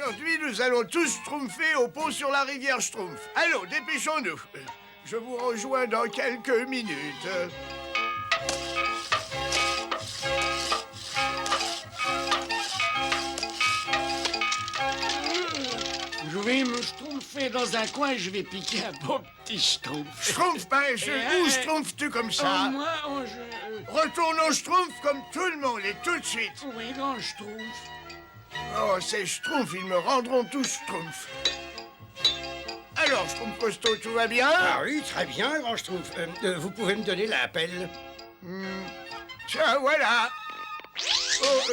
Aujourd'hui, nous allons tous schtroumpfer au pont sur la rivière Schtroumpf. Allons, dépêchons-nous. Je vous rejoins dans quelques minutes. Je vais me schtroumpfer dans un coin et je vais piquer un beau petit schtroumpf. Schtroumpf paresseux, où schtroumpfes-tu comme ça? Moi, Retourne au schtroumpf comme tout le monde et tout de suite. Oui, grand schtroumpf. Oh, ces schtroumpfs, ils me rendront tous schtroumpfs. Alors, schtroumpf costaud, tout va bien? Ah oui, très bien, grand Schtroumpf. Vous pouvez me donner la pelle? Tiens, voilà. Oh,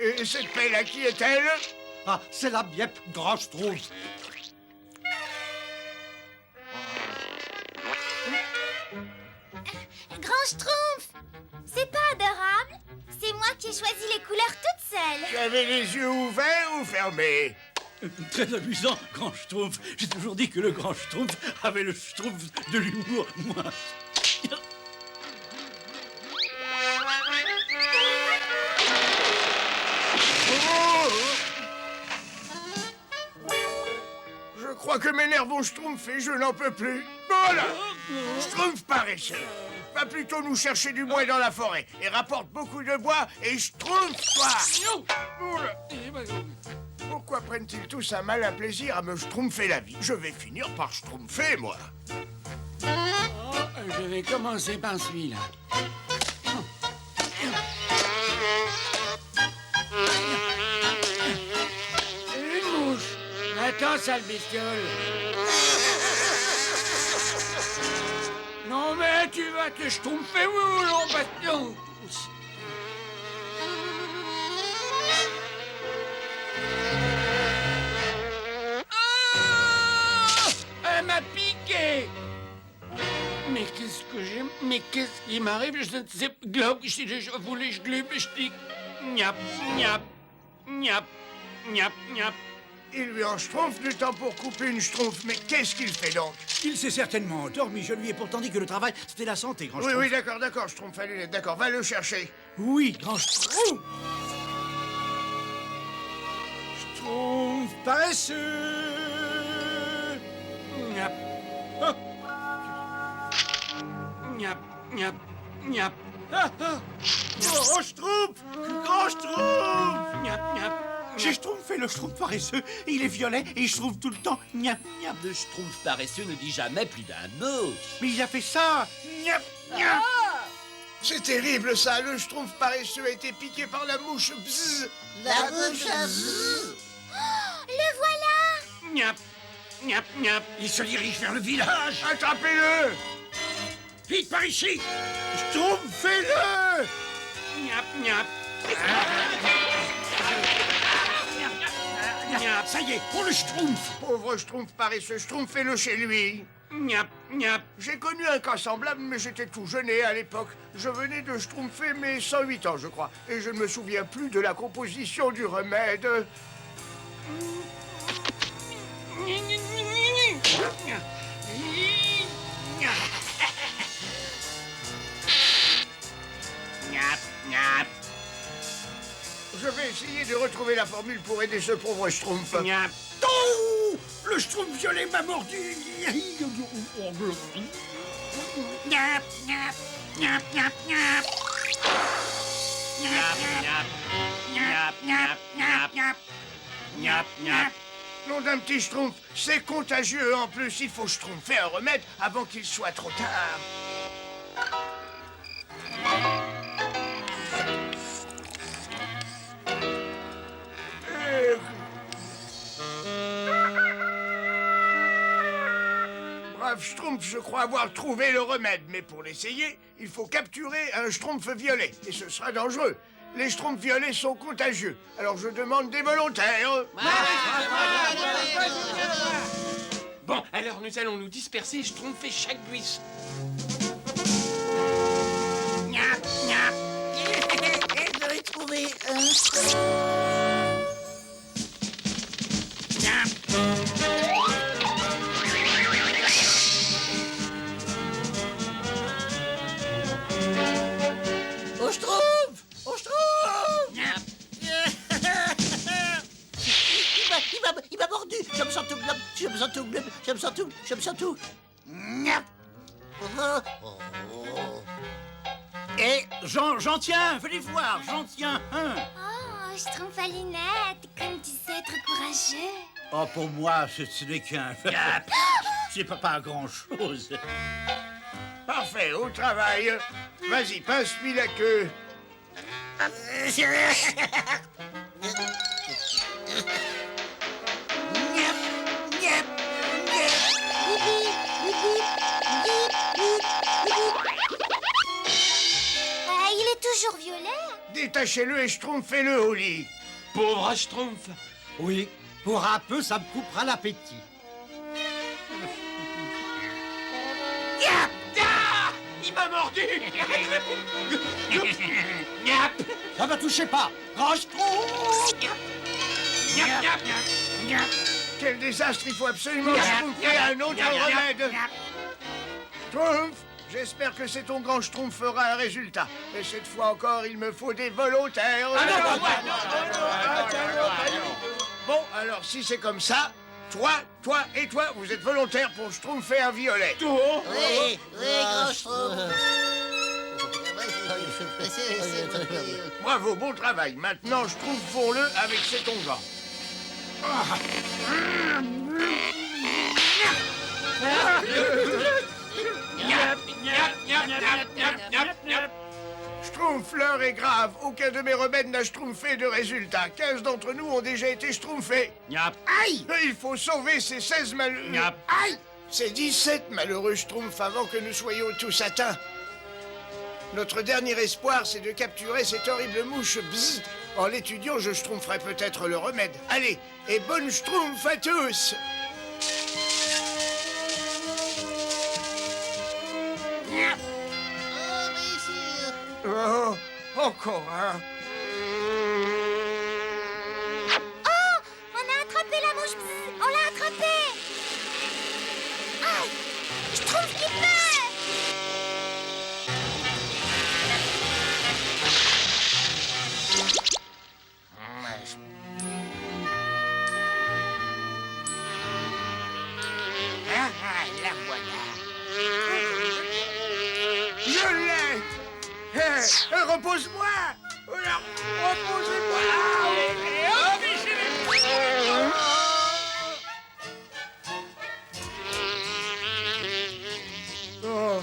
et cette pelle, à qui est-elle? Ah, c'est la biep, grand Schtroumpf. Grand Schtroumpf! C'est pas adorable? C'est moi qui ai choisi les couleurs toute seule. Tu avais les yeux ouverts ou fermés? Très amusant, grand Schtroumpf. J'ai toujours dit que le grand Schtroumpf avait le Schtroumpf de l'humour, moi. Je crois que mes nerfs vont schtroumpfer, je n'en peux plus. Voilà! Schtroumpf paresseux. Va plutôt nous chercher du bois dans la forêt et rapporte beaucoup de bois et schtroumpf-toi! Oula. Pourquoi prennent-ils tous un malin plaisir à me schtroumpfer la vie? Je vais finir par schtroumpfer, moi. Je vais commencer par celui-là. Une mouche. Attends, sale bestiole. Non, mais tu vas te schtroumpfer où, non, bastion? Elle m'a piqué. Mais qu'est-ce que j'ai... Mais qu'est-ce qui m'arrive? Je ne sais... Globe, je voulais... Je glube, je dis... Niap, niap, niap, niap, niap. Il lui en schtroumpf du temps pour couper une schtroumpf, mais qu'est-ce qu'il fait donc? Il s'est certainement endormi. Je lui ai pourtant dit que le travail, c'était la santé, grand Oui, Schtroumpf. oui, d'accord, schtroumpf à lunettes, d'accord, va le chercher. Oui, grand Schtroumpf. Schtroumpf paresseux. Niap. Ah, Niap, niap, niap, ah, ah. Grand Schtroumpf. Grand Schtroumpf. niap, niap. J'ai schtroumpfé le Schtroumpf paresseux. Il est violet et il schtroumpfe tout le temps. Niap, niap. Le Schtroumpf paresseux ne dit jamais plus d'un mot. Mais il a fait ça. Niap, niap. C'est terrible ça, le schtroumpf paresseux a été piqué par la mouche. Bzzz. La bouche à vous. Le voilà! Niap, niap, niap. Il se dirige vers le village. Attrapez-le! Vite, par ici. Schtroumpfez-le! Niap, niap. Niap, Ça y est, on le Schtroumpf. Pauvre schtroumpf paresseux, schtroumpfez-le chez lui. niap, niap. J'ai connu un cas semblable, mais j'étais tout jeunet à l'époque. Je venais de schtroumpfer mes 108 ans, je crois. Et je ne me souviens plus de la composition du remède. Niap, niap, Je vais essayer de retrouver la formule pour aider ce pauvre schtroumpf. niap. Oh, le Schtroumpf violet m'a mordu. Niap, niap, niap, niap, niap. Niap, niap, niap, niap, niap, niap. Niap, niap. Nom d'un petit schtroumpf, c'est contagieux. En plus, il faut schtroumpfer un remède avant qu'il soit trop tard. Brave schtroumpf, je crois avoir trouvé le remède. Mais pour l'essayer, il faut capturer un schtroumpf violet. Et ce sera dangereux. Les schtroumpfs violets sont contagieux. Alors je demande des volontaires. Bon, alors nous allons nous disperser et schtroumpfer chaque buisson. Niap, niap. Je vais trouver un... Niap. Au Schtroumpf! Au Schtroumpf! Niap. sens tout, glub, je me sens tout, je me sens tout. Miap. Et j'en tiens, venez voir, j'en tiens un. Oh, Schtroumpfalinette, comme tu sais être courageux. Oh, pour moi, ce n'est qu'un... C'est pas grand-chose. Parfait, au travail. Vas-y, pince-lui la queue. Il est toujours violet. Détachez-le et schtroumpfez-le au lit. Pauvre Schtroumpf. Oui, pour un peu, ça me coupera l'appétit. Ah, il m'a mordu. Niap. Ça ne touchez pas. Grand Schtroumpf. Niap, niap, niap. Quel désastre, il faut absolument schtroumpfer un autre remède. Schtroumpf, j'espère que c'est ton grand schtroumpf fera un résultat. Mais cette fois encore, il me faut des volontaires. Bon, alors si c'est comme ça, toi et toi, vous êtes volontaires pour schtroumpfer un violet. Oui, grand Schtroumpf. Bravo, bon travail. Maintenant, schtroumpfons-le avec cet onguent. Schtroumpf, l'heure est grave. Aucun de mes remèdes n'a schtroumpfé de résultat. 15 d'entre nous ont déjà été schtroumpfés. Niap. Aïe! Il faut sauver ces 16 malheureux. Niap. Aïe! Ces 17 malheureux schtroumpfs avant que nous soyons tous atteints. Notre dernier espoir, c'est de capturer cette horrible mouche. Bzzz. En l'étudiant, je schtroumpferai peut-être le remède. Allez, et bonne schtroumpf à tous! Oh, encore un. Oh, on a attrapé la mouche. Bzzz, on l'a attrapée. Aïe, Schtroumpf qui perd. La voilà. Je l'ai. Repose-moi. Reposez-moi. Oh,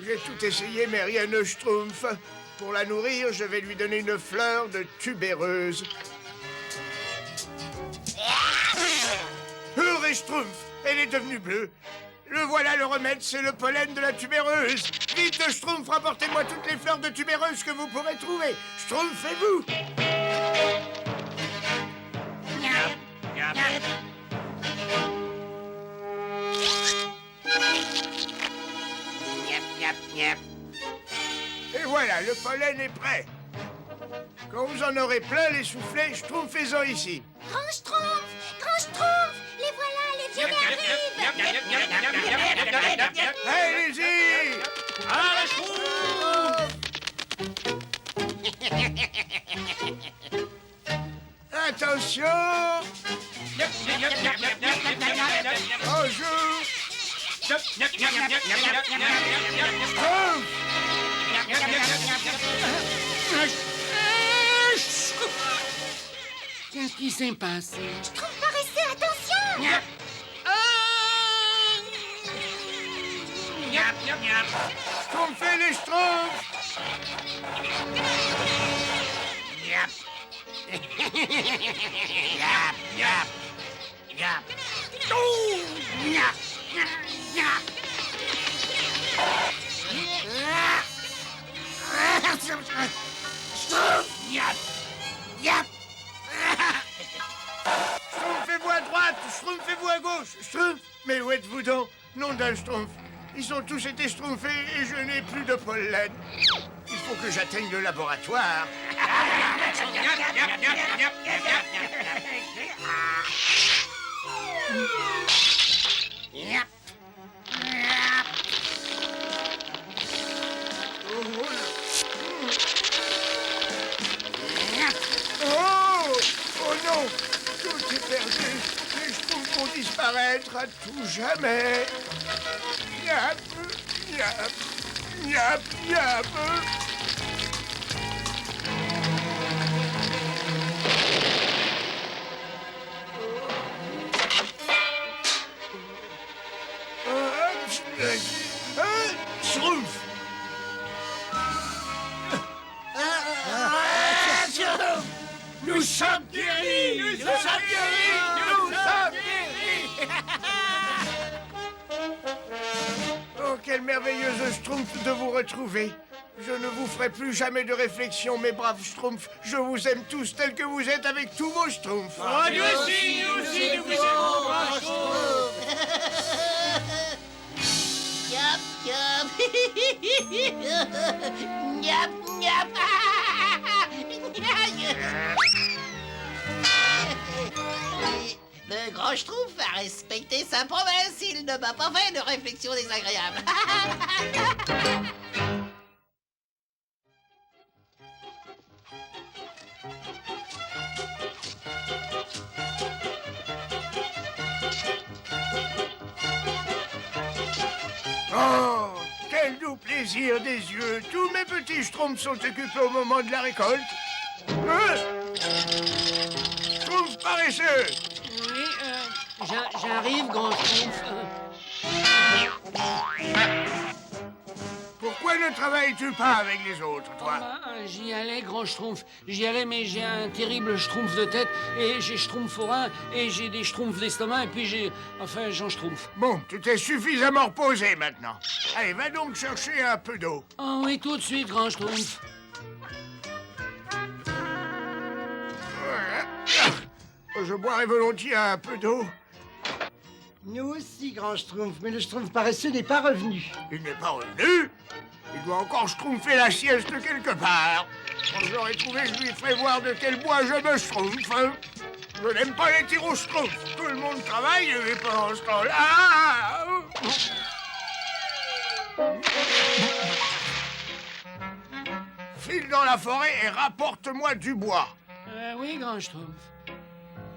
j'ai tout essayé, mais rien ne schtroumpf. Pour la nourrir, je vais lui donner une fleur de tubéreuse. Heureux schtroumpf, elle est devenue bleue. Le voilà le remède, c'est le pollen de la tubéreuse. Vite, schtroumpf, rapportez-moi toutes les fleurs de tubéreuse que vous pourrez trouver. Schtroumpfez-vous. Et voilà, le pollen est prêt. Quand vous en aurez plein les soufflets, schtroumpfez-en ici. Grand Schtroumpf, les voilà, les violets arrivent. Allez-y. Attention. Bonjour. Qu'est-ce qui s'est passé? Schtroumpf paraissait, attention. Schtroumpfez les schtroumpfs. Schtroumpfez-vous à droite, schtroumpfez-vous à gauche. Schtroumpf, mais où êtes-vous donc? Nom d'un schtroumpf. Ils ont tous été schtroumpfés et je n'ai plus de pollen. Il faut que j'atteigne le laboratoire. Oh! Oh non! Tout est perdu! Les schtroumpfs vont disparaître à tout jamais. Miap, miap, miap, miap. Schtroumpf! Nous sommes guéris! Nous sommes guéris! Nous sommes guéris! Oh, quelle merveilleuse Schtroumpf de vous retrouver! Je ne vous ferai plus jamais de réflexion, mes braves Schtroumpfs. Je vous aime tous tels que vous êtes avec tous vos Schtroumpfs. Nous aussi, nous vous aimons, grand Schtroumpf. Yap, yap. Yap, yap. Le grand Schtroumpf a respecté sa promesse. Il ne m'a pas fait de réflexion désagréable. Oh, quel doux plaisir des yeux. Tous mes petits Schtroumpfs sont occupés au moment de la récolte. Schtroumpf paresseux! Oui, j'arrive, grand Schtroumpf. Pourquoi ne travailles-tu pas avec les autres, toi? J'y allais, grand Schtroumpf. J'y allais, mais j'ai un terrible Schtroumpf de tête, et j'ai Schtroumpf au rein, et j'ai des Schtroumpfs d'estomac, et puis j'ai... Enfin, Jean Schtroumpf. Bon, tu t'es suffisamment reposé maintenant. Allez, va donc chercher un peu d'eau. Oh oui, tout de suite, grand Schtroumpf. Voilà. Je boirais volontiers un peu d'eau. Nous aussi, grand Schtroumpf, mais le Schtroumpf paresseux n'est pas revenu. Il n'est pas revenu. Il doit encore schtroumpfer la sieste quelque part. Quand je l'aurai trouvé, je lui ferai voir de quel bois je me schtroumpfe. Hein. Je n'aime pas les tirs au schtroumpf. Tout le monde travaille et pendant ce temps-là... File dans la forêt et rapporte-moi du bois. Oui, grand Schtroumpf.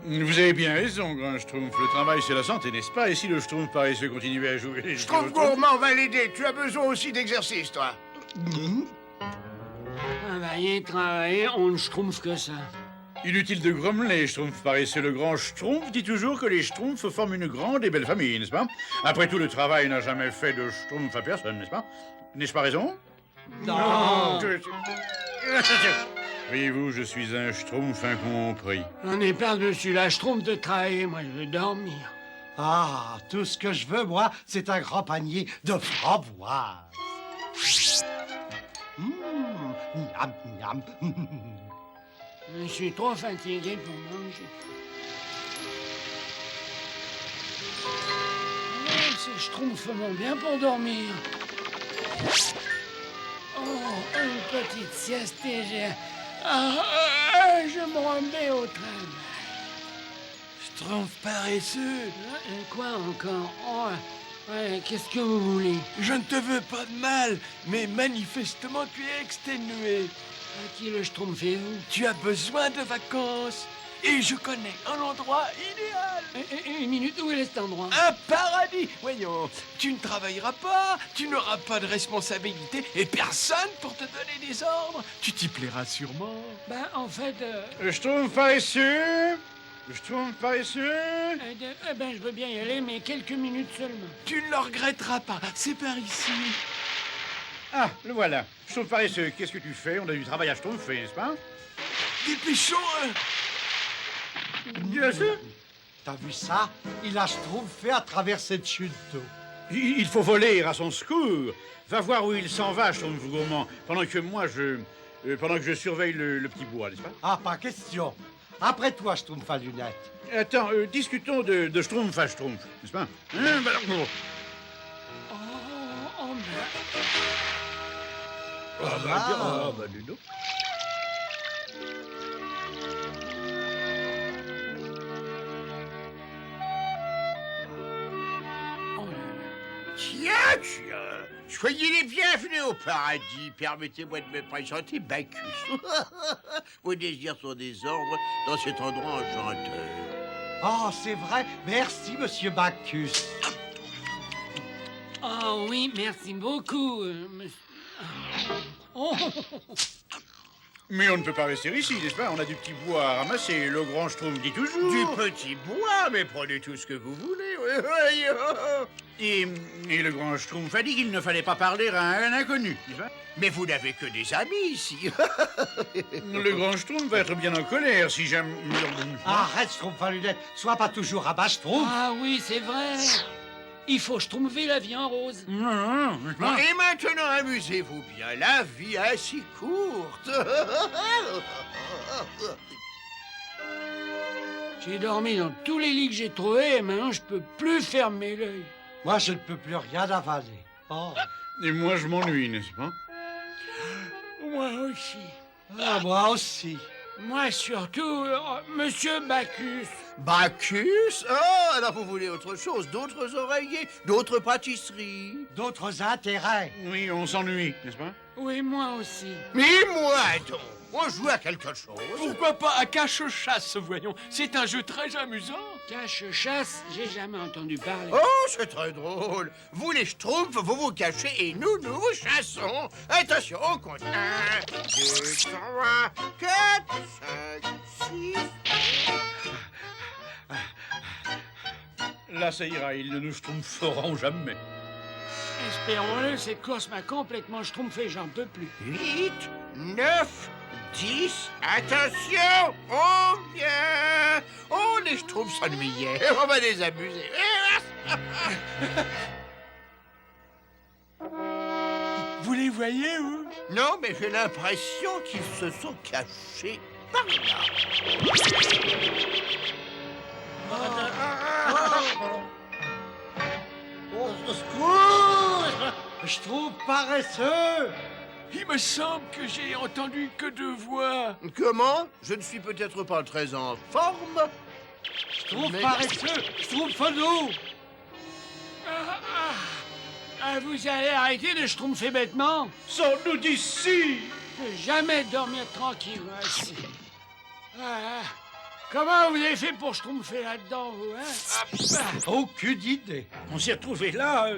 Vous avez bien raison, grand Schtroumpf. Le travail, c'est la santé, n'est-ce pas? Et si le Schtroumpf paresseux continuait à jouer les Schtroumpf gourmand va l'aider. Tu as besoin aussi d'exercice, toi. Travailler, travailler, on ne Schtroumpf que ça. Inutile de grommeler, Schtroumpf paresseux. Le grand Schtroumpf dit toujours que les Schtroumpfs forment une grande et belle famille, n'est-ce pas? Après tout, le travail n'a jamais fait de Schtroumpf à personne, n'est-ce pas? N'ai-je pas raison? Non. Voyez-vous, je suis un Schtroumpf incompris. On est par-dessus la Schtroumpf de travailler, moi je veux dormir. Ah, tout ce que je veux, moi, c'est un grand panier de framboises. Miam, miam. Je suis trop fatigué pour manger. Ces Schtroumpfs vont bien pour dormir. Oh, une petite sieste et je me remets au travail. Schtroumpf paresseux. Quoi encore? Oh, ouais, qu'est-ce que vous voulez? Je ne te veux pas de mal, mais manifestement tu es exténué. Qui le Schtroumpfez-vous? Tu as besoin de vacances. Et je connais un endroit idéal. Une minute, où est cet endroit? Un paradis. Voyons, tu ne travailleras pas, tu n'auras pas de responsabilité et personne pour te donner des ordres. Tu t'y plairas sûrement. Ben, en fait... Le Schtroumpf paresseux. Le Schtroumpf paresseux. je veux bien y aller, mais quelques minutes seulement. Tu ne le regretteras pas, c'est par ici. Ah, le voilà. Schtroumpf paresseux, qu'est-ce que tu fais? On a du travail à schtroumpfer, n'est-ce pas? Dépêchons. Bien sûr. T'as vu ça? Il a schtroumpfé à travers cette chute d'eau. Il faut voler à son secours. Va voir où il s'en va, Schtroumpf gourmand, pendant que moi, pendant que je surveille le petit bois, n'est-ce pas? Ah, pas question. Après toi, Schtroumpf à lunettes. Attends, discutons de Schtroumpf à Schtroumpf, n'est-ce pas? Dis donc. Tiens, soyez les bienvenus au paradis. Permettez-moi de me présenter Bacchus. Vos désirs sont des ordres dans cet endroit enchanteur. Oh, c'est vrai. Merci, monsieur Bacchus. Oh oui, merci beaucoup, monsieur. Oh. Mais on ne peut pas rester ici, n'est-ce pas? On a du petit bois à ramasser. Le grand Schtroumpf dit toujours... Du petit bois, mais prenez tout ce que vous voulez. Et le grand Schtroumpf a dit qu'il ne fallait pas parler à un inconnu, n'est-ce pas? Mais vous n'avez que des amis ici. Le grand Schtroumpf va être bien en colère si jamais... Arrête, Schtroumpf à lunettes. Sois pas toujours à bas, Schtroumpf. Ah oui, c'est vrai. Il faut schtroumpfer la vie en rose. Non, n'est-ce pas? Et maintenant, amusez-vous bien. La vie est si courte. J'ai dormi dans tous les lits que j'ai trouvés et maintenant je peux plus fermer l'œil. Moi, je ne peux plus rien avaler. Oh. Et moi, je m'ennuie, n'est-ce pas? Moi aussi. Ah, moi aussi. Moi surtout, monsieur Bacchus. Bacchus? Oh, alors vous voulez autre chose? D'autres oreillers? D'autres pâtisseries? D'autres intérêts. Oui, on s'ennuie, n'est-ce pas? Oui, moi aussi. Mais moi, donc, on joue à quelque chose. Pourquoi pas à cache-chasse, voyons. C'est un jeu très amusant. Cache-chasse, j'ai jamais entendu parler. Oh, c'est très drôle. Vous, les Schtroumpfs, vous vous cachez et nous vous chassons. Attention, on compte. 1, 2, 3, 4, 5, 6... Là, ça ira, ils ne nous schtroumpferont jamais. Espérons-le, cette course m'a complètement schtroumpfé, j'en peux plus. 8, 9, 10, attention, on vient. Oh, les Schtroumpfs s'ennuyaient, on va les amuser. Vous les voyez, vous? Non, mais j'ai l'impression qu'ils se sont cachés par là. Schtroumpf paresseux. Il me semble que j'ai entendu que 2 voix. Comment? Je ne suis peut-être pas très en forme. Schtroumpf paresseux. Schtroumpf-nous. Vous allez arrêter de schtroumpfer bêtement? Sors-nous d'ici! Je peux jamais dormir tranquille, moi, ici. Comment vous avez fait pour schtroumpfer là-dedans, vous, hein? Aucune idée. On s'est retrouvés là,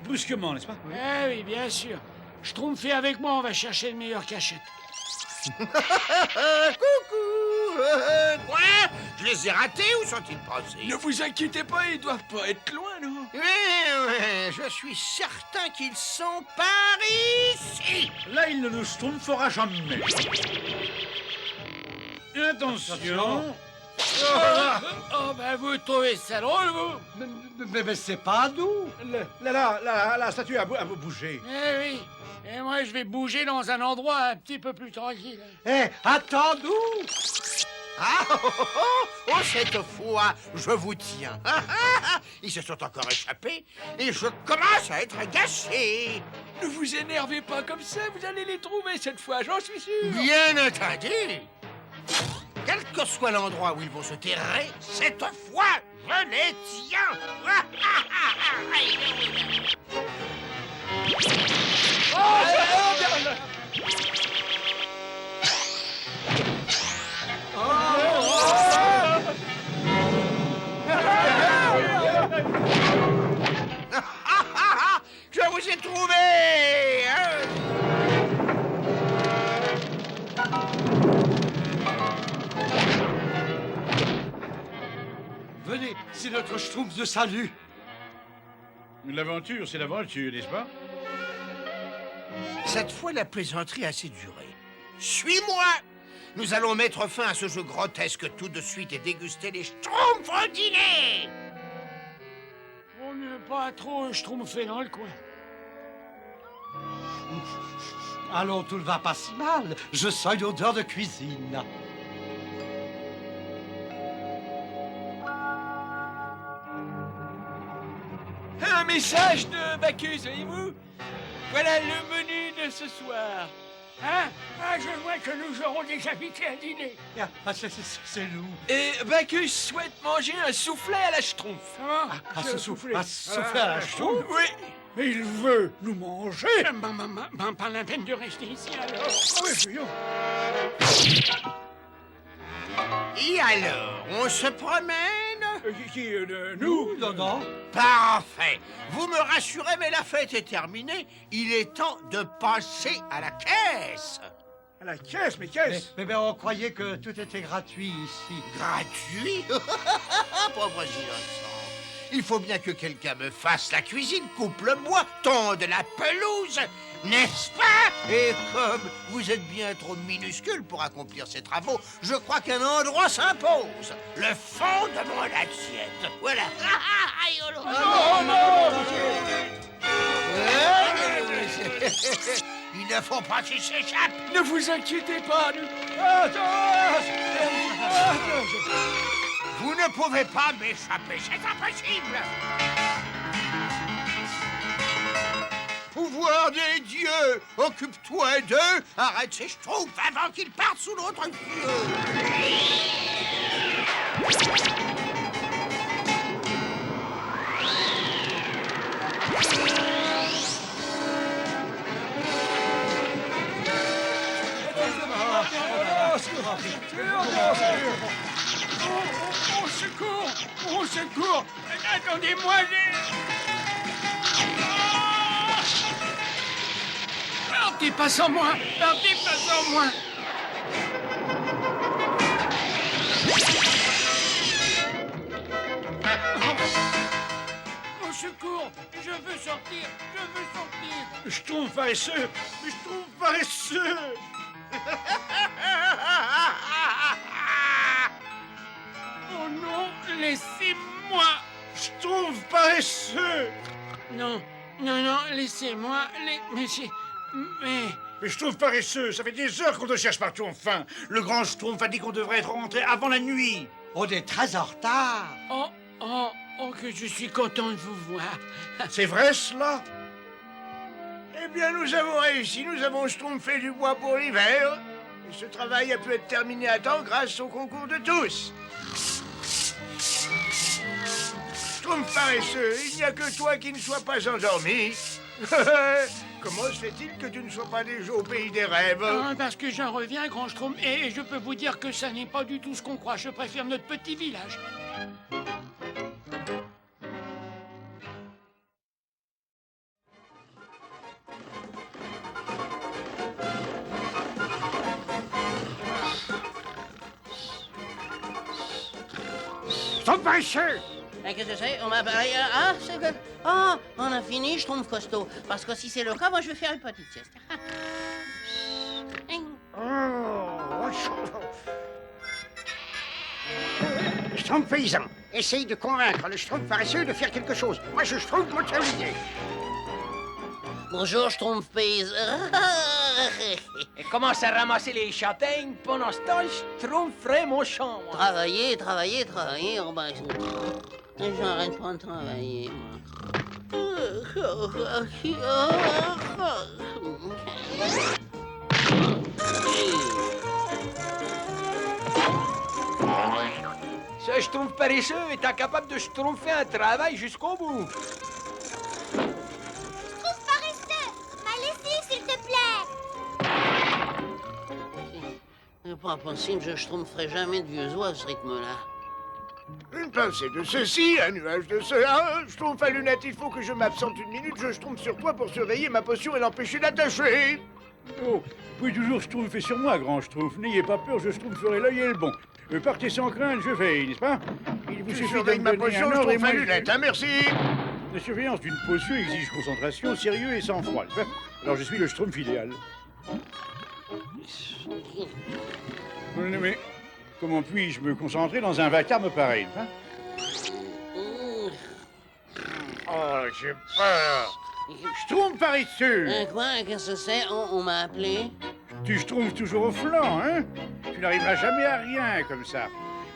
brusquement, n'est-ce pas? Eh oui, bien sûr. Schtroumpfez avec moi, on va chercher une meilleure cachette. Coucou. Quoi? Je les ai ratés, où sont-ils passés? Ne vous inquiétez pas, ils doivent pas être loin, non? Oui, je suis certain qu'ils sont par ici. Là, il ne nous schtroumpfera jamais. Attention. Oh, ben vous trouvez ça drôle, vous? Mais c'est pas à nous. La statue a bougé. Eh oui. Et moi, je vais bouger dans un endroit un petit peu plus tranquille. Eh, attends-nous. Ah, oh, cette fois, je vous tiens. Ils se sont encore échappés et je commence à être agacé. Ne vous énervez pas comme ça, vous allez les trouver cette fois, j'en suis sûr. Bien entendu. Quel que soit l'endroit où ils vont se terrer, cette fois, je les tiens. Je vous ai trouvé. Venez, c'est notre Schtroumpf de salut. L'aventure, c'est l'aventure, n'est-ce pas? Cette fois, la plaisanterie a assez duré. Suis-moi. Nous allons mettre fin à ce jeu grotesque tout de suite et déguster les Schtroumpfs au dîner. On ne veut pas trop schtroumpfer dans le coin. Allons, tout ne va pas si mal. Je sens une odeur de cuisine. Un message de Bacchus, voyez-vous? Voilà le menu de ce soir. Hein? Je vois que nous aurons des invités à dîner. Ah, c'est nous. Et Bacchus souhaite manger un soufflet à la schtroumpf. Comment? À souffler à la Schtroumpf. Oui. Mais il veut nous manger. Pas la peine de rester ici, alors. Et alors, on se promène? Nous? Non, non. Parfait. Vous me rassurez, mais la fête est terminée. Il est temps de passer à la caisse. À la caisse, mais Mais, caisse? mais on croyait que tout était gratuit ici. Gratuit? Pauvres innocents. Il faut bien que quelqu'un me fasse la cuisine, coupe le bois, tonde la pelouse, n'est-ce pas? Et comme vous êtes bien trop minuscule pour accomplir ces travaux, je crois qu'un endroit s'impose. Le fond de mon assiette. Voilà. Il ne faut pas qu'il s'échappe. Ne vous inquiétez pas, Vous ne pouvez pas m'échapper, c'est impossible. Pouvoir des dieux, occupe-toi d'eux, arrête ces schtroumpfs avant qu'ils partent sous notre yeux. Au secours! Au secours! Attendez-moi! Partez pas sans moi! Partez pas sans moi! Au secours! Je veux sortir! Je veux sortir! Je trouve paresseux! Je trouve paresseux! Oh non! Laissez-moi! Je trouve paresseux! Non, non, non, laissez-moi, mais c'est... Mais... Mais je trouve paresseux, ça fait des heures qu'on te cherche partout enfin. Le grand Schtroumpf a dit qu'on devrait être rentré avant la nuit. On est très en retard. Oh, que je suis content de vous voir. C'est vrai cela? Eh bien, nous avons réussi, nous avons schtroumpfé du bois pour l'hiver. Et ce travail a pu être terminé à temps grâce au concours de tous. Schtroumpf paresseux, il n'y a que toi qui ne sois pas endormi. Comment se fait-il que tu ne sois pas déjà au pays des rêves? Parce que j'en reviens, Grand Schtroumpf, et je peux vous dire que ça n'est pas du tout ce qu'on croit. Je préfère notre petit village. Schtroumpf paresseux! Qu'est-ce que c'est? On m'a parlé... Ah, c'est que... Ah, on a fini, je trouve costaud. Parce que si c'est le cas, moi, je vais faire une petite sieste. Schtroumpf paysan, essaye de convaincre le Schtroumpf paresseux de faire quelque chose. Moi, je Schtroumpf motorier. Bonjour, je trouve paysan. Et commence à ramasser les châtaignes. Pendant ce temps, je tromperai mon champ, moi. Travailler. Oh, ben, j'arrête pas de travailler, moi. Ce schtroumpf paresseux est incapable de schtroumpfer un travail jusqu'au bout. Schtroumpf paresseux! Ma lessive, s'il te plaît! C'est pas possible, je schtroumpferai jamais de vieux oies à ce rythme-là. Une pincée de ceci, un nuage de cela. Schtroumpf à lunettes, il faut que je m'absente une minute. Je Schtroumpf sur toi pour surveiller ma potion et l'empêcher d'attacher. Oh, vous pouvez toujours schtroumpfer sur moi, grand Schtroumpf. N'ayez pas peur, je schtroumpferai l'œil et le bon. Partez sans crainte, je veille, n'est-ce pas? Il vous Tu suffit de surveilles me ma donner potion, un ordre et Schtroumpf moi à je- lunettes, hein, merci. La surveillance d'une potion exige concentration, sérieux et sang-froid. n'est-ce pas? Alors je suis le Schtroumpf idéal. Mais comment puis-je me concentrer dans un vacarme pareil, hein? Oh, j'ai peur. Schtroumpf paresseux! Quoi? Qu'est-ce que c'est? On m'a appelé? Tu Schtroumpfes toujours au flanc, hein? Tu n'arriveras jamais à rien comme ça.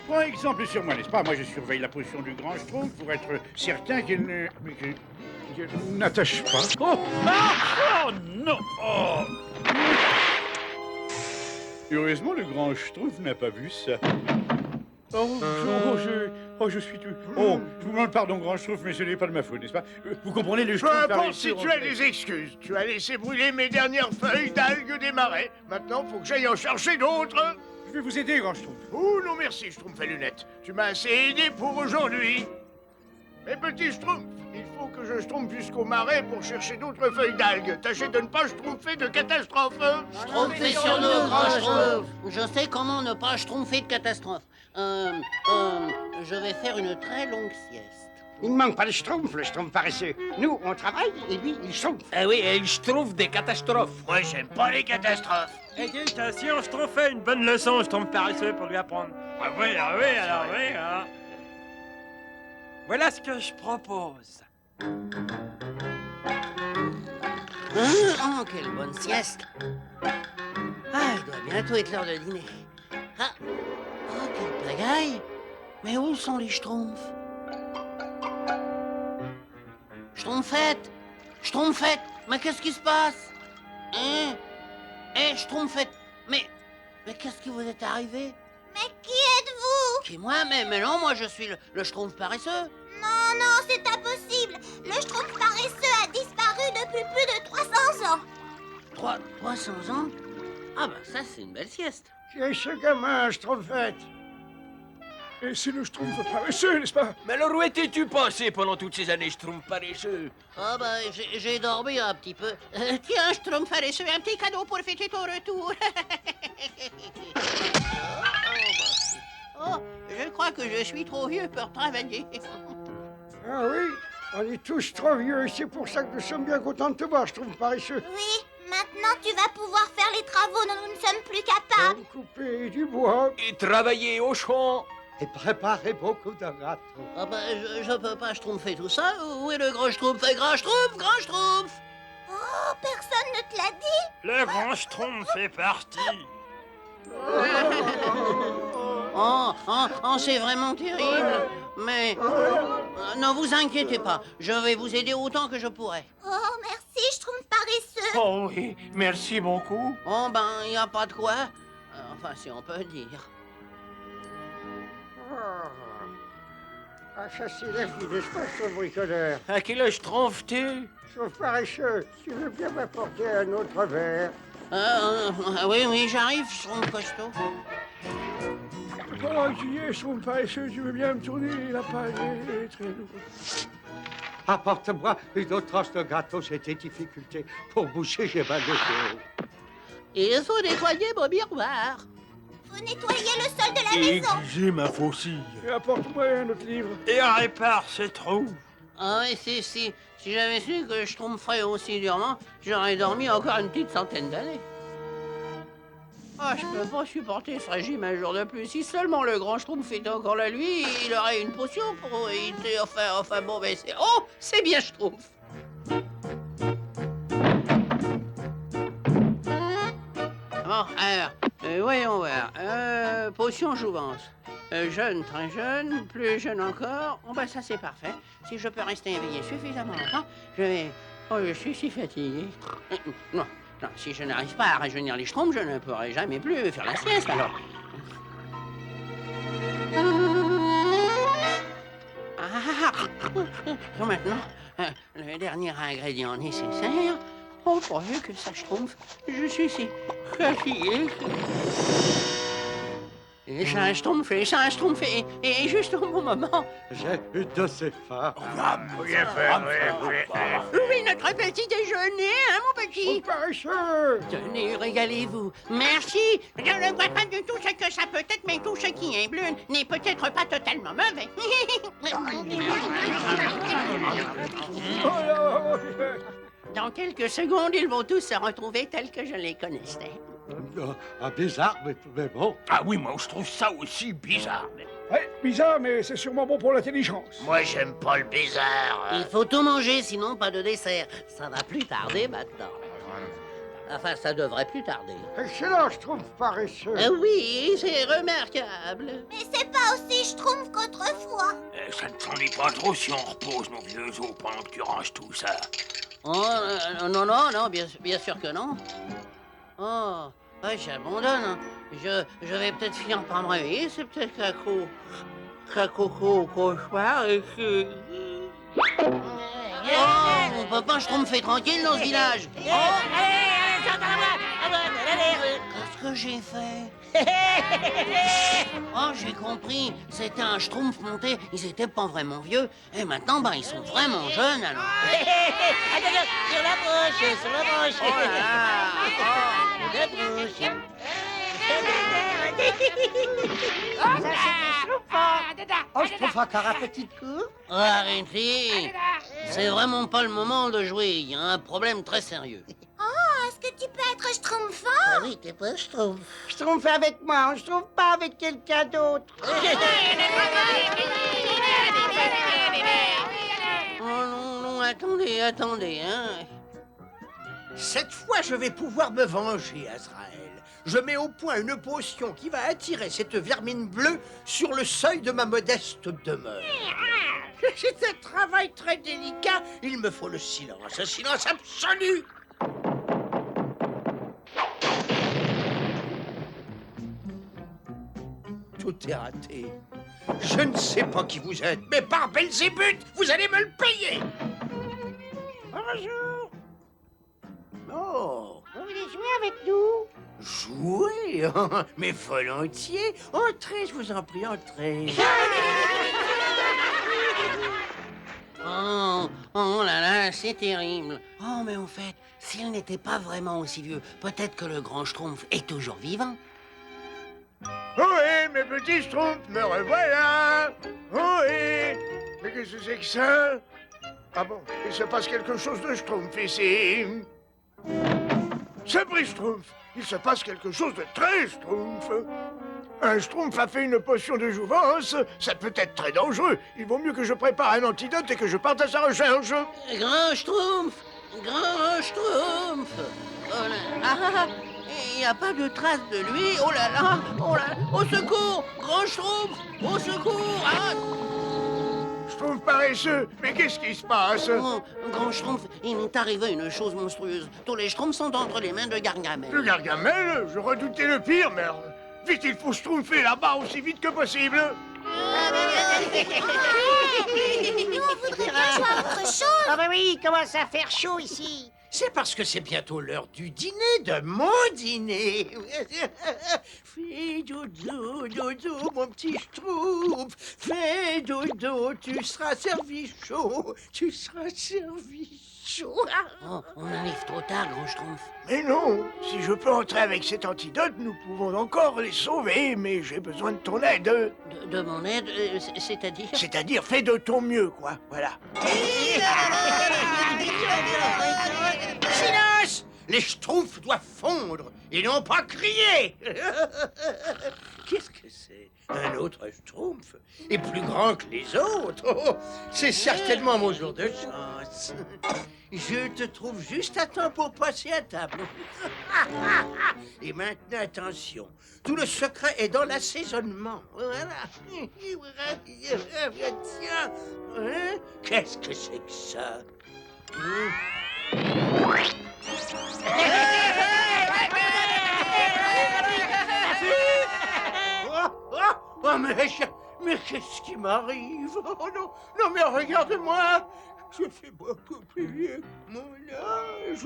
Prends exemple sur moi, n'est-ce pas? Moi, je surveille la potion du grand Schtroumpf pour être certain qu'elle ne... mais qu'elle n'attache pas. Oh! Ah! Oh non! Oh! Heureusement, le grand Schtroumpf n'a pas vu ça. Je suis tout... Oh, je vous demande pardon, grand Schtroumpf, mais ce n'est pas de ma faute, n'est-ce pas? Vous comprenez, le Peu Schtroumpf importe paresseux si tu as des excuses. Tu as laissé brûler mes dernières feuilles d'algues des marais. Maintenant, faut que j'aille en chercher d'autres. vais vous aider, Grand Schtroumpf. Oh non merci, Schtroumpf à lunettes. Tu m'as assez aidé pour aujourd'hui. Mais petit Schtroumpf, il faut que je schtroumpfe jusqu'au marais pour chercher d'autres feuilles d'algues. Tâchez de ne pas schtroumpfer de catastrophe. Schtroumpfez sur nous, Grand Schtroumpf. Je sais comment ne pas schtroumpfer de catastrophe. Je vais faire une très longue sieste. Il ne manque pas de schtroumpf, le schtroumpf paresseux. Nous, on travaille et lui, il schtroumpf. Ah oui, et je trouve des catastrophes. Moi, j'aime pas les catastrophes. Si on schtroumpfait une bonne leçon, je tombe paresseux pour lui apprendre. Ah oui, alors oui, hein. Voilà ce que je propose. Oh, quelle bonne sieste. Ah, il doit bientôt être l'heure de dîner. Ah, oh, quelle pagaille. Mais où sont les schtroumpfs? Schtroumpfette! Schtroumpfette! Mais qu'est-ce qui se passe? Hein? Schtroumpfette! Mais qu'est-ce qui vous est arrivé? Mais qui êtes-vous? Qui, moi? Mais non, moi je suis le schtroumpf paresseux. Non, c'est impossible. Le Schtroumpf paresseux a disparu depuis plus de 300 ans. 300 ans? Ah bah ça c'est une belle sieste. Qui est ce gamin, schtroumpfette? Et c'est le Schtroumpf paresseux, n'est-ce pas? Mais alors où étais-tu passé pendant toutes ces années, Schtroumpf paresseux? Ah bah j'ai dormi un petit peu. Tiens, schtroumpf paresseux, un petit cadeau pour fêter ton retour. Oh, je crois que je suis trop vieux pour travailler. Ah oui, on est tous trop vieux et c'est pour ça que nous sommes bien contents de te voir, schtroumpf paresseux. Oui, maintenant tu vas pouvoir faire les travaux dont nous ne sommes plus capables. Comme couper du bois Et travailler au champ. Et préparer beaucoup de gâteaux. Ah bah je peux pas schtroumpfer tout ça. Où est le grand schtroumpf? Grand schtroumpf, grand schtroumpf! Oh, personne ne te l'a dit? Le grand schtroumpf est parti. Oh, c'est vraiment terrible. Mais ne vous inquiétez pas, je vais vous aider autant que je pourrai. Oh, merci, Schtroumpf paresseux. Oh oui, merci beaucoup. Oh ben, y a pas de quoi. Enfin, si on peut dire. Ah, ça c'est la vie, n'est-ce pas, ce bricoleur? À quel âge schtroumpfes-tu? Schtroumpf paresseux, tu veux bien m'apporter un autre verre? Oui, j'arrive, schtroumpf costaud. Pendant que tu y es, Schtroumpf paresseux, tu veux bien me tourner la paille est très lourde. Apporte-moi une autre tranche de gâteau, j'ai des difficultés. Pour boucher, j'ai mal de dos. Il faut nettoyer mon miroir. Faut nettoyer le sol de la maison. J'ai ma faucille. Et apporte-moi un autre livre. Et répare ses trous. Ah oui, si j'avais su que je tromperais aussi durement, j'aurais dormi encore une petite centaine d'années. Ah, je peux pas supporter ce régime un jour de plus. Si seulement le grand Schtroumpf était encore là, lui, il aurait une potion pour éviter... Enfin bon, mais c'est... Oh, c'est bien Schtroumpf. Bon, alors, voyons voir. Potion jouvence. Jeune, très jeune, plus jeune encore. Oh, bah ça c'est parfait. Si je peux rester éveillé suffisamment longtemps, je vais... Oh, je suis si fatigué. Non, si je n'arrive pas à rajeunir les Schtroumpfs, je ne pourrai jamais plus faire la sieste, alors. Maintenant, le dernier ingrédient nécessaire. Oh, pourvu que ça Schtroumpf, je suis si fatigué. Et ça un Schtroumpf, et juste au bon moment. J'ai une de ces femmes. Oui, notre petit déjeuner, hein, mon petit? Paresseux! Tenez, régalez-vous. Merci. Je ne vois pas du tout ce que ça peut être, mais tout ce qui est bleu n'est peut-être pas totalement mauvais. Dans quelques secondes, ils vont tous se retrouver tels que je les connaissais. Bizarre, mais bon. Ah oui, moi je trouve ça aussi bizarre. Ouais, bizarre, mais c'est sûrement bon pour l'intelligence. Moi, j'aime pas le bizarre. Il faut tout manger, sinon pas de dessert. Ça va plus tarder maintenant. Enfin, ça devrait plus tarder. Excellent, Schtroumpf paresseux. Oui, c'est remarquable. Mais c'est pas aussi Schtroumpf qu'autrefois. Ça ne s'en est pas trop si on repose nos vieux os pendant que tu ranges tout ça. Oh, non, bien sûr que non. Oh, ouais, j'abandonne. Je vais peut-être finir par me réveiller, c'est peut-être Cacoco au cauchemar et que... Oh, on peut pas se tromper tranquille dans ce village. que j'ai fait? Oh, j'ai compris. C'était un schtroumpf monté. Ils étaient pas vraiment vieux. Et maintenant, ben, ils sont vraiment jeunes, alors. Sur la bouche, sur la bouche. Oh là là. La bouche. Oh, je trouve encore un petit coup. Oh, arrêtez. C'est vraiment pas le moment de jouer. Il y a un problème très sérieux. Oh, est-ce que tu peux être schtroumpfant? Ah oui, t'es pas schtroumpf. Je trouve avec moi, je trouve pas avec quelqu'un d'autre. Oh non, non, attendez, attendez, hein. Cette fois, je vais pouvoir me venger, Azrael. Je mets au point une potion qui va attirer cette vermine bleue sur le seuil de ma modeste demeure. C'est un travail très délicat. Il me faut le silence, un silence absolu. Tout est raté. Je ne sais pas qui vous êtes, mais par Belzébuth, vous allez me le payer. Bonjour. Oh. Vous voulez jouer avec nous? Jouer? Mais volontiers. Entrez, je vous en prie, entrez. Oh, oh là là, c'est terrible. Oh, mais en fait, s'il n'était pas vraiment aussi vieux, peut-être que le grand schtroumpf est toujours vivant. Ohé, mes petits schtroumpfs, me revoilà. Ohé. Mais qu'est-ce que c'est que ça? Ah bon, il se passe quelque chose de schtroumpf ici. Sabri Schtroumpf, il se passe quelque chose de très schtroumpf. Un schtroumpf a fait une potion de jouvence, ça peut être très dangereux. Il vaut mieux que je prépare un antidote et que je parte à sa recherche. Grand schtroumpf! Grand schtroumpf! Oh là, ah, il n'y a pas de trace de lui. Oh là là! Oh là! Au secours! Grand schtroumpf! Au secours! Ah! Schtroumpf paresseux, mais qu'est-ce qui se passe? Oh, grand schtroumpf, il m'est arrivé une chose monstrueuse. Tous les schtroumpfs sont entre les mains de Gargamel. Le Gargamel? Je redoutais le pire, merde. Vite, il faut schtroumpfer là-bas aussi vite que possible. Nous, on voudrait bien jouer à autre chose. Ah bah oui, il commence à faire chaud ici. C'est parce que c'est bientôt l'heure du dîner, de mon dîner. Fais dodo, dodo, mon petit schtroumpf. Fais dodo, tu seras servi chaud. Tu seras servi chaud. Oh, on arrive trop tard, grand schtroumpf. Mais non, si je peux entrer avec cet antidote, nous pouvons encore les sauver, mais j'ai besoin de ton aide. De mon aide, c'est-à-dire? C'est-à-dire, fais de ton mieux, quoi, voilà. Silence! Les schtroumpfs doivent fondre et non pas crier. Qu'est-ce que c'est? Un autre schtroumpf? Et plus grand que les autres? Oh, c'est certainement mon jour de chance. Je te trouve juste à temps pour passer à table. Et maintenant, attention. Tout le secret est dans l'assaisonnement. Voilà. Tiens. Hein? Qu'est-ce que c'est que ça? Oh, mais qu'est-ce qui m'arrive? Oh non, non, mais regarde-moi. Je fais beaucoup plus vieux que mon âge.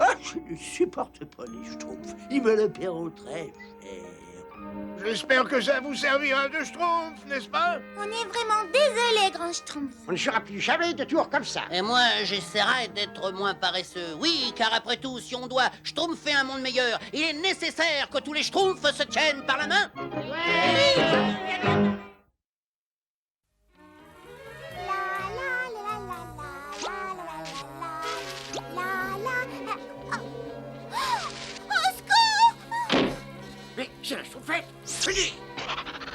Ah, je ne supporte pas les schtroumpfs. Ils me le paieront très cher. J'espère que ça vous servira de schtroumpf, n'est-ce pas? On est vraiment désolé, grand schtroumpf. On ne fera plus jamais de tour comme ça. Et moi, j'essaierai d'être moins paresseux. Oui, car après tout, si on doit schtroumpfer un monde meilleur, il est nécessaire que tous les schtroumpfs se tiennent par la main. Mais c'est la chauffette. Fini.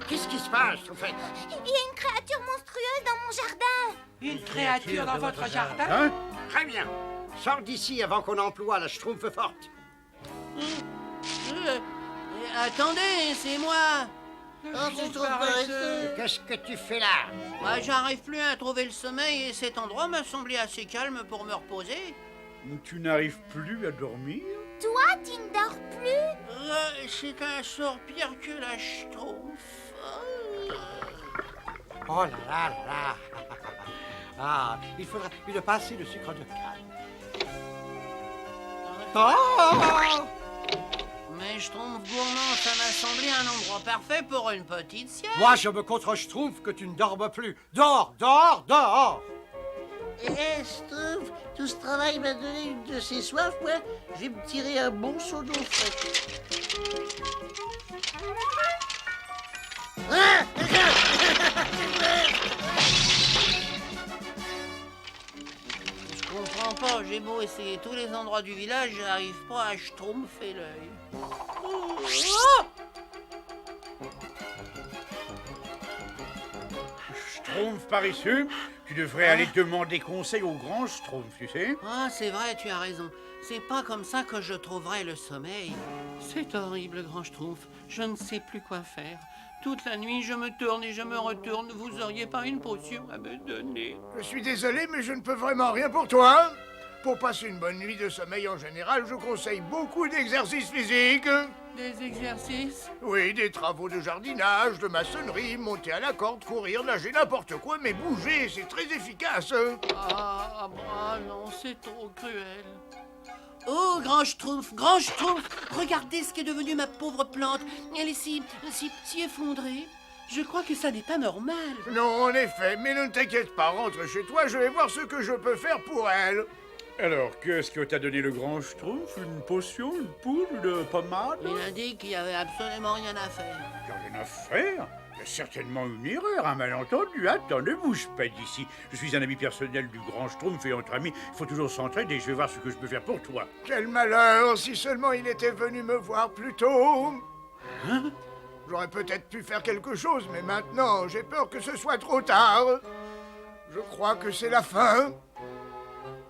Qu'est-ce qui se passe, chauffette? Il y a une créature monstrueuse dans mon jardin. Une créature dans votre jardin? Hein? Très bien. Sors d'ici avant qu'on emploie la schtroumpf forte. Attendez, c'est moi. Qu'est-ce que tu fais là? Bah, j'arrive plus à trouver le sommeil et cet endroit m'a semblé assez calme pour me reposer. Tu n'arrives plus à dormir? Toi, tu ne dors plus? C'est un sort pire que la schtroumpf. Oh là là là là. Ah, il faudra une pincée de sucre de canne. Oh! Mais Schtroumpf gourmand, ça m'a semblé un endroit parfait pour une petite sieste. Moi, je me contre Schtroumpf que tu ne dormes plus. Dors, dors, dors. Eh, Schtroumpf, tout ce travail m'a donné une de ces soifs, moi. Je vais me tirer un bon seau d'eau fraîche. Ah! Je comprends pas, j'ai beau essayer tous les endroits du village, j'arrive pas à schtroumpfer l'œil. Schtroumpf paresseux, tu devrais aller demander conseil au grand Schtroumpf, tu sais. Ah, c'est vrai, tu as raison. C'est pas comme ça que je trouverai le sommeil. C'est horrible, grand Schtroumpf. Je ne sais plus quoi faire. Toute la nuit, je me tourne et je me retourne. Vous auriez pas une potion à me donner? Je suis désolé, mais je ne peux vraiment rien pour toi. Pour passer une bonne nuit de sommeil en général, je conseille beaucoup d'exercices physiques. Des exercices? Oui, des travaux de jardinage, de maçonnerie, monter à la corde, courir, nager, n'importe quoi, mais bouger, c'est très efficace. Ah non, c'est trop cruel. Oh, grand Schtroumpf, regardez ce qu'est devenu ma pauvre plante. Elle est si effondrée. Je crois que ça n'est pas normal. Non, en effet, mais ne t'inquiète pas, rentre chez toi, je vais voir ce que je peux faire pour elle. Alors, qu'est-ce que t'a donné le grand Schtroumpf? Une potion, une poudre, une pommade? Il a dit qu'il n'y avait absolument rien à faire. Il n'y a rien à faire? Il y a certainement une erreur, un malentendu. Attends, ne bouge pas d'ici. Je suis un ami personnel du grand Schtroumpf et entre amis, il faut toujours s'entraider. Je vais voir ce que je peux faire pour toi. Quel malheur, si seulement il était venu me voir plus tôt. Hein? J'aurais peut-être pu faire quelque chose, mais maintenant, j'ai peur que ce soit trop tard. Je crois que c'est la fin.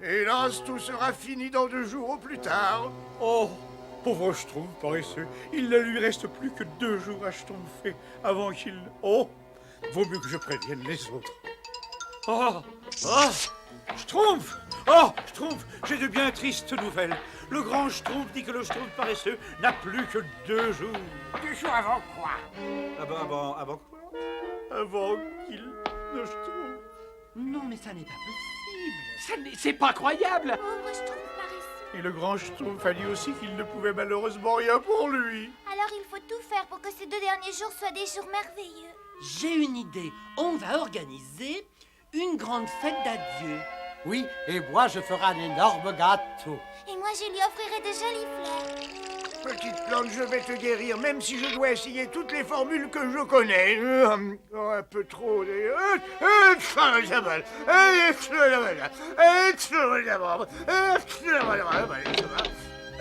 Hélas, tout sera fini dans 2 jours au plus tard. Oh, pauvre Schtroumpf paresseux, il ne lui reste plus que 2 jours à schtroumpfer avant qu'il... Oh, vaut mieux que je prévienne les autres. Oh, Schtroumpf! Oh, Schtroumpf, j'ai de bien tristes nouvelles. Le grand Schtroumpf dit que le Schtroumpf paresseux n'a plus que 2 jours. 2 jours avant quoi? Avant quoi? Avant qu'il ne schtroumpfe. Non, mais ça n'est pas possible. C'est pas croyable. Oh, moi, je trouve paresseux. Et le grand Schtroumpf a dit aussi qu'il ne pouvait malheureusement rien pour lui. Alors, il faut tout faire pour que ces 2 derniers jours soient des jours merveilleux. J'ai une idée. On va organiser une grande fête d'adieu. Oui, et moi, je ferai un énorme gâteau. Et moi, je lui offrirai de jolies fleurs. Petite plante, je vais te guérir, même si je dois essayer toutes les formules que je connais. Un peu trop de...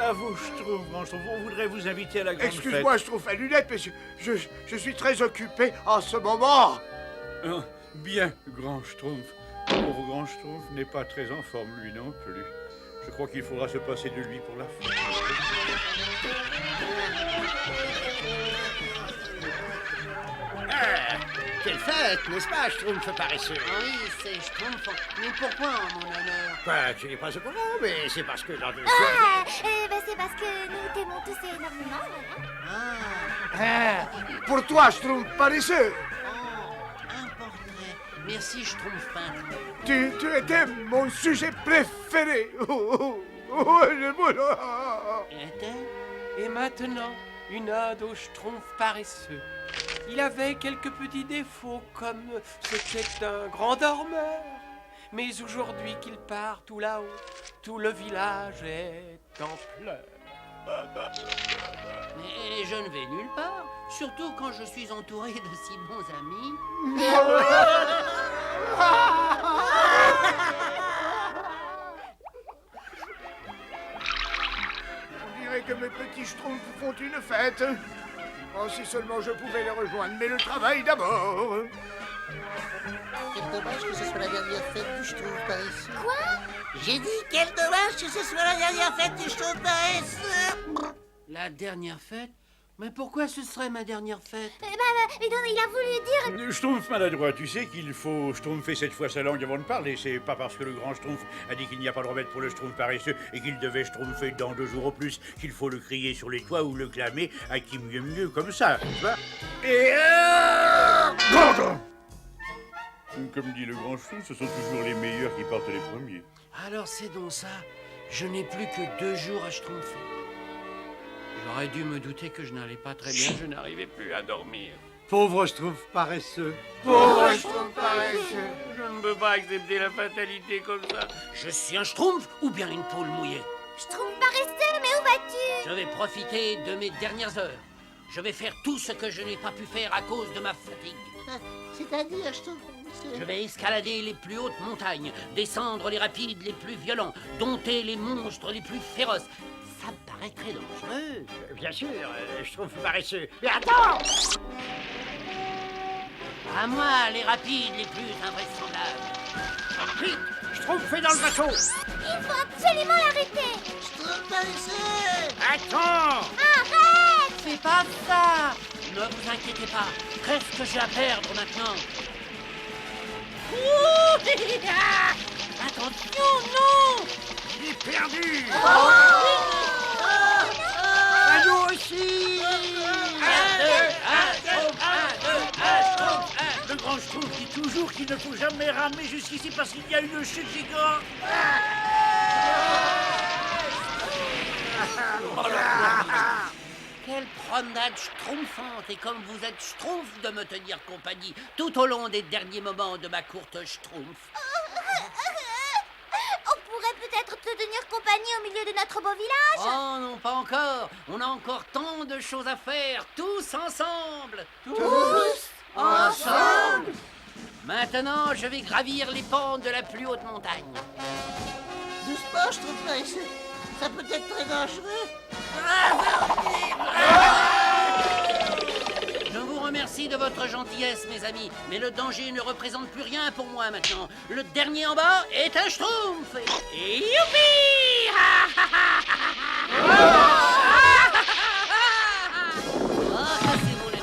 À vous, Schtroumpf, grand Schtroumpf, on voudrait vous inviter à la grande fête. Excuse-moi, je trouve à lunettes, mais je suis très occupé en ce moment. Bien, grand Schtroumpf. Pauvre grand Schtroumpf n'est pas très en forme, lui non plus. Je crois qu'il faudra se passer de lui pour la fête. Ah, quelle fête, n'est-ce pas, Schtroumpf paresseux? Oui, c'est Schtroumpf. Mais pourquoi en mon honneur? Bah, tu n'es pas au courant, mais c'est parce que dans 2 Ah, c'est parce que nous t'aimons tous énormément, voilà. Pour toi, Schtroumpf paresseux. Un portrait. Merci, Schtroumpf peintre. Tu étais mon sujet préféré. Et maintenant, une ode au Schtroumpf paresseux. Il avait quelques petits défauts, comme c'était un grand dormeur. Mais aujourd'hui qu'il part tout là-haut, tout le village est en pleurs. Mais je ne vais nulle part, surtout quand je suis entouré de si bons amis. On dirait que mes petits Schtroumpfs font une fête. Oh, si seulement je pouvais les rejoindre, mais le travail d'abord. Quel dommage que ce soit la dernière fête du Schtroumpf paresseux. Quoi? J'ai dit, quel dommage que ce soit la dernière fête du Schtroumpf paresseux. La dernière fête? Mais pourquoi ce serait ma dernière fête? Mais non, il a voulu dire... Schtroumpf maladroit, tu sais qu'il faut schtroumpfer cette fois sa langue avant de parler. C'est pas parce que le grand Schtroumpf a dit qu'il n'y a pas de remède pour le Schtroumpf paresseux et qu'il devait schtroumpfer dans 2 jours au plus qu'il faut le crier sur les toits ou le clamer à qui mieux comme ça, tu vois. Et comme dit le grand Schtroumpf, ce sont toujours les meilleurs qui partent les premiers. Alors c'est donc ça. Je n'ai plus que 2 jours à schtroumpfer. J'aurais dû me douter que je n'allais pas très bien, je n'arrivais plus à dormir. Pauvre Schtroumpf paresseux. Pauvre Schtroumpf paresseux. Je ne peux pas accepter la fatalité comme ça. Je suis un schtroumpf ou bien une poule mouillée? Schtroumpf paresseux, mais où vas-tu? Je vais profiter de mes dernières heures. Je vais faire tout ce que je n'ai pas pu faire à cause de ma fatigue. C'est-à-dire, je trouve... Je vais escalader les plus hautes montagnes, descendre les rapides les plus violents, dompter les monstres les plus féroces. Ça me paraît très dangereux. Bien sûr, Schtroumpf paresseux. Mais attends! À moi, les rapides les plus invraisemblables. Vite! Schtroumpf fait dans le bateau! Il faut absolument l'arrêter. Schtroumpf paresseux! Attends! Arrête! Fais pas ça! Ne vous inquiétez pas. Qu'est-ce que j'ai à perdre maintenant? Ouh, attention, non! Il est perdu! À nous aussi! Le grand Schtroumpf dit toujours qu'il ne faut jamais ramer jusqu'ici parce qu'il y a une chute gigante. Quelle promenade schtroumpfante! Et comme vous êtes schtroumpf de me tenir compagnie tout au long des derniers moments de ma courte schtroumpf. On pourrait peut-être te tenir compagnie au milieu de notre beau village. Oh non, pas encore! On a encore tant de choses à faire, tous ensemble! Tous ensemble. Maintenant, je vais gravir les pentes de la plus haute montagne. Doucement, Schtroumpf paresseux. Ça peut être très dangereux. Je vous remercie de votre gentillesse, mes amis, mais le danger ne représente plus rien pour moi maintenant. Le dernier en bas est un schtroumpf. Et youpi! Oh, ça c'est mon ami.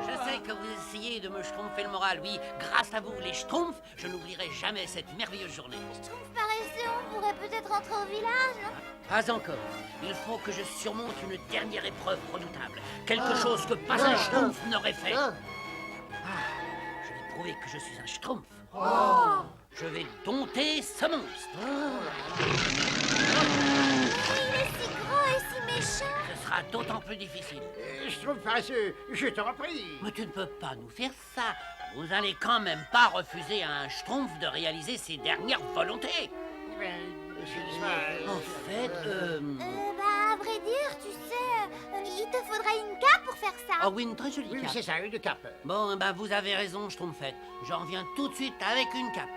Je sais que vous essayez de me schtroumpfer le moral, oui. Grâce à vous, les schtroumpfs, je n'oublierai jamais cette merveilleuse journée. Schtroumpf paresseux, on pourrait peut-être rentrer au village, non? Pas encore. Il faut que je surmonte une dernière épreuve redoutable. Quelque chose que pas un schtroumpf n'aurait fait. Je vais prouver que je suis un schtroumpf. Je vais dompter ce monstre. Il est si gros et si méchant. Ce sera d'autant plus difficile. Schtroumpf paresseux, je t'en prie. Mais tu ne peux pas nous faire ça. Vous allez quand même pas refuser à un schtroumpf de réaliser ses dernières volontés. En fait, À vrai dire, tu sais, il te faudrait une cape pour faire ça. Oh oui, une très jolie Oui, cape. c'est ça, une cape. Bon, ben vous avez raison, schtroumpfette. J'en reviens tout de suite avec une cape.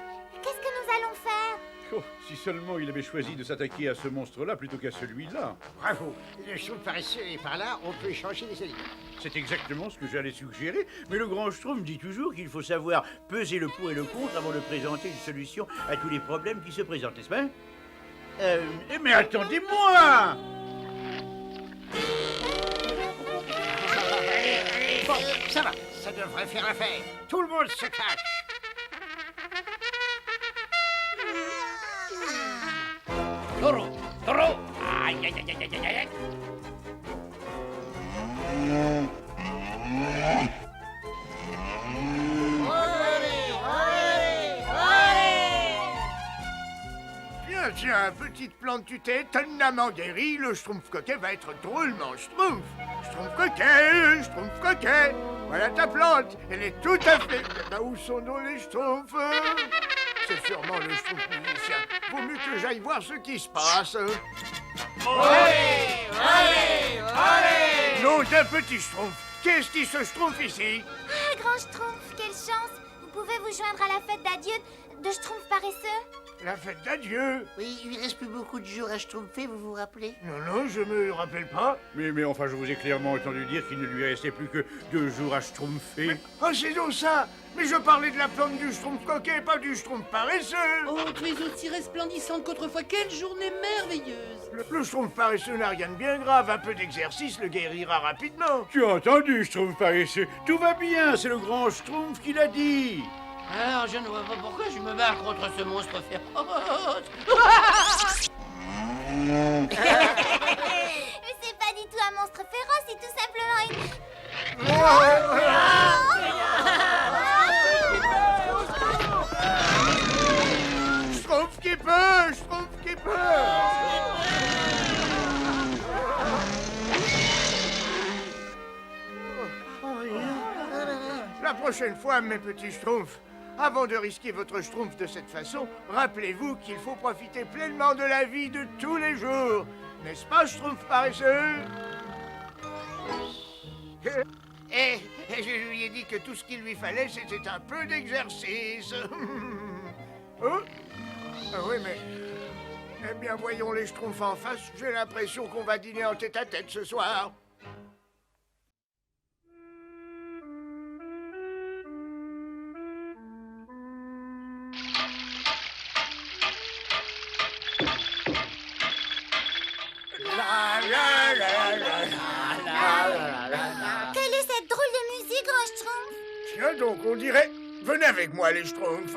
Qu'est-ce que nous allons faire? Oh, si seulement il avait choisi de s'attaquer à ce monstre-là plutôt qu'à celui-là. Bravo. Le Schtroumpf paresseux est par là, on peut échanger les aliments. C'est exactement ce que j'allais suggérer, mais le grand Schtroumpf dit toujours qu'il faut savoir peser le pour et le contre avant de présenter une solution à tous les problèmes qui se présentent, n'est-ce pas? Mais attendez-moi! Bon, ça va, ça devrait faire l'affaire. Tout le monde se cache. Taureau, taureau. Aïe, aïe, aïe, aïe, aïe, aïe. Tiens, petite plante, tu t'es étonnamment guéri. Le Schtroumpf coquet va être drôlement Schtroumpf. Schtroumpf coquet. Voilà ta plante. Elle est tout à fait... Bah, où sont donc les Schtroumpfs? C'est sûrement le Schtroumpf musicien. Vaut mieux que j'aille voir ce qui se passe. Nom d'un petit Schtroumpf. Qu'est-ce qui se Schtroumpf ici? Ah, grand Schtroumpf, quelle chance. Vous pouvez vous joindre à la fête d'adieu de Schtroumpf paresseux? La fête d'adieu? Oui, il reste plus beaucoup de jours à schtroumpfer, vous vous rappelez? Non, je me rappelle pas. Mais enfin, je vous ai clairement entendu dire qu'il ne lui restait plus que 2 jours à schtroumpfer. Oh, c'est donc ça. Mais je parlais de la plante du Schtroumpf coquet, pas du Schtroumpf paresseux. Oh, tu es aussi resplendissante qu'autrefois. Quelle journée merveilleuse! Le Schtroumpf paresseux n'a rien de bien grave. Un peu d'exercice le guérira rapidement. Tu as entendu, Schtroumpf paresseux? Tout va bien, c'est le grand Schtroumpf qui l'a dit. Alors, je ne vois pas pourquoi je me bats contre ce monstre féroce. Mais c'est pas du tout un monstre féroce, c'est tout simplement une... Schtroumpf qui peut. La prochaine fois, mes petits schtroumpfs, avant de risquer votre schtroumpf de cette façon, rappelez-vous qu'il faut profiter pleinement de la vie de tous les jours. N'est-ce pas, schtroumpf paresseux? Et je lui ai dit que tout ce qu'il lui fallait, c'était un peu d'exercice. Oh? Ah oui, mais... Eh bien, voyons les schtroumpfs en face. J'ai l'impression qu'on va dîner en tête-à-tête ce soir. Quelle est cette drôle de musique, grand schtroumpf? Tiens donc, on dirait... Venez avec moi, les schtroumpfs.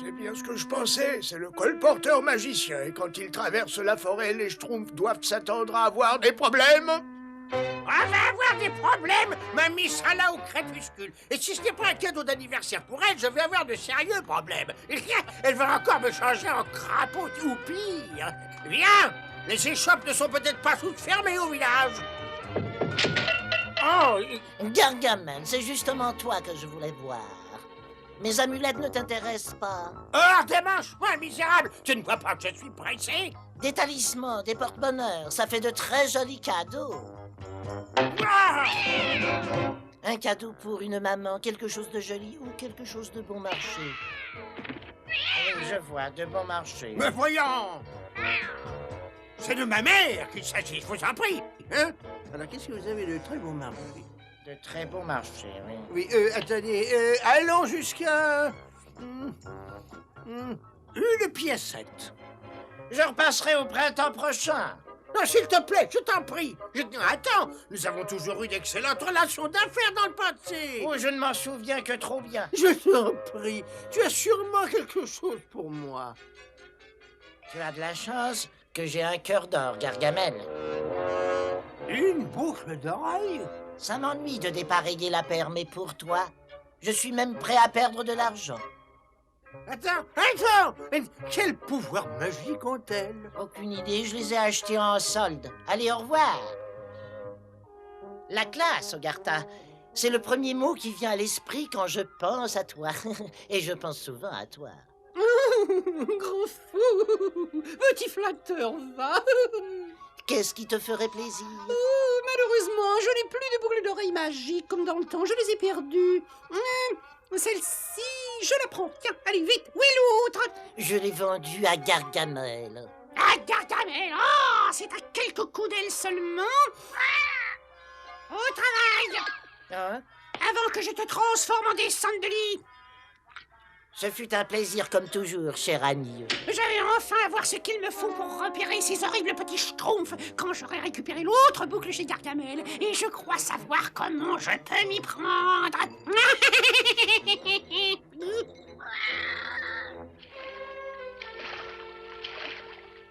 C'est bien ce que je pensais, c'est le colporteur magicien. Et quand il traverse la forêt, les schtroumpfs doivent s'attendre à avoir des problèmes. On va avoir des problèmes. Mamie sera là au crépuscule. Et si ce n'est pas un cadeau d'anniversaire pour elle, je vais avoir de sérieux problèmes. Elle va encore me changer en crapaud ou pire. Viens! Les échoppes ne sont peut-être pas toutes fermées au village. Oh, Gargamel, c'est justement toi que je voulais voir. Mes amulettes ne t'intéressent pas. Hors des manches, moi, misérable! Tu ne vois pas que je suis pressé? Des talismans, des porte-bonheur, ça fait de très jolis cadeaux. Ah! Un cadeau pour une maman, quelque chose de joli ou quelque chose de bon marché. Oui, je vois, de bon marché. Mais voyons! C'est de ma mère qu'il s'agit, je vous en prie. Hein? Alors, qu'est-ce que vous avez de très bon marché? De très bon marché, oui. Oui, attendez, allons jusqu'à... Une piécette. Je repasserai au printemps prochain. Non, s'il te plaît, je t'en prie. Attends, nous avons toujours eu d'excellentes relations d'affaires dans le passé. Oh, je ne m'en souviens que trop bien. Je t'en prie, tu as sûrement quelque chose pour moi. Tu as de la chance que j'ai un cœur d'or, Gargamel. Une boucle d'oreille? Ça m'ennuie de dépareiller la paire, mais pour toi, je suis même prêt à perdre de l'argent. Attends! Quel pouvoir magique ont-elles? Aucune idée, je les ai achetés en solde. Allez, au revoir. La classe, Ogartha. C'est le premier mot qui vient à l'esprit quand je pense à toi. Et je pense souvent à toi. Gros fou! Petit flatteur, va! Qu'est-ce qui te ferait plaisir? Malheureusement, je n'ai plus de boucles d'oreilles magiques comme dans le temps. Je les ai perdues. Celle-ci, je la prends. Tiens, allez, vite. Où est l'autre? Je l'ai vendue à Gargamel. À Gargamel? Oh, c'est à quelques coups d'elle seulement. Au travail! Hein? Avant que je te transforme en descente de lit. Ce fut un plaisir comme toujours, cher ami. Je vais enfin avoir ce qu'il me faut pour repérer ces horribles petits schtroumpfs quand j'aurai récupéré l'autre boucle chez Gargamel. Et je crois savoir comment je peux m'y prendre.